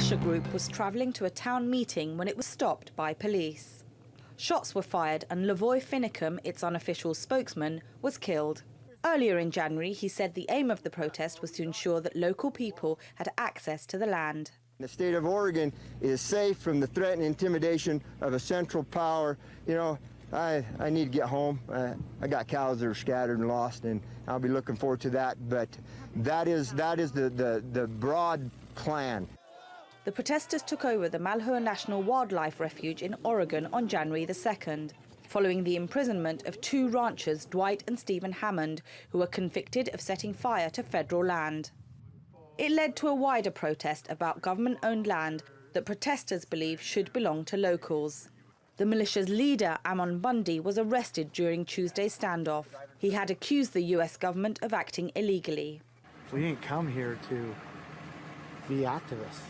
militia group was travelling to a town meeting when it was stopped by police. Shots were fired and Lavoy Finicum, its unofficial spokesman, was killed. Earlier in January, he said the aim of the protest was to ensure that local people had access to the land. The state of Oregon is safe from the threat and intimidation of a central power. You know, I need to get home. I got cows that are scattered and lost, and I'll be looking forward to that. But that is the broad plan. The protesters took over the Malheur National Wildlife Refuge in Oregon on January the 2nd, following the imprisonment of two ranchers, Dwight and Stephen Hammond, who were convicted of setting fire to federal land. It led to a wider protest about government-owned land that protesters believe should belong to locals. The militia's leader, Ammon Bundy, was arrested during Tuesday's standoff. He had accused the US government of acting illegally. We didn't come here to be activists.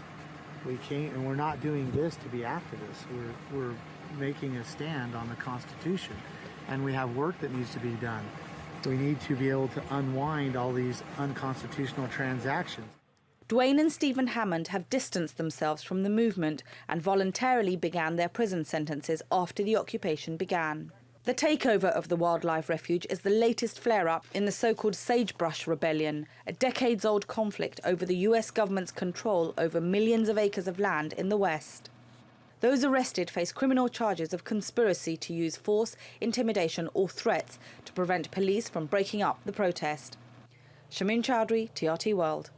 We came, and we're not doing this to be activists. We're making a stand on the Constitution, and we have work that needs to be done. We need to be able to unwind all these unconstitutional transactions. Dwayne and Stephen Hammond have distanced themselves from the movement and voluntarily began their prison sentences after the occupation began. The takeover of the wildlife refuge is the latest flare-up in the so-called Sagebrush Rebellion, a decades-old conflict over the US government's control over millions of acres of land in the West. Those arrested face criminal charges of conspiracy to use force, intimidation or threats to prevent police from breaking up the protest. Shamin Chowdhury, TRT World.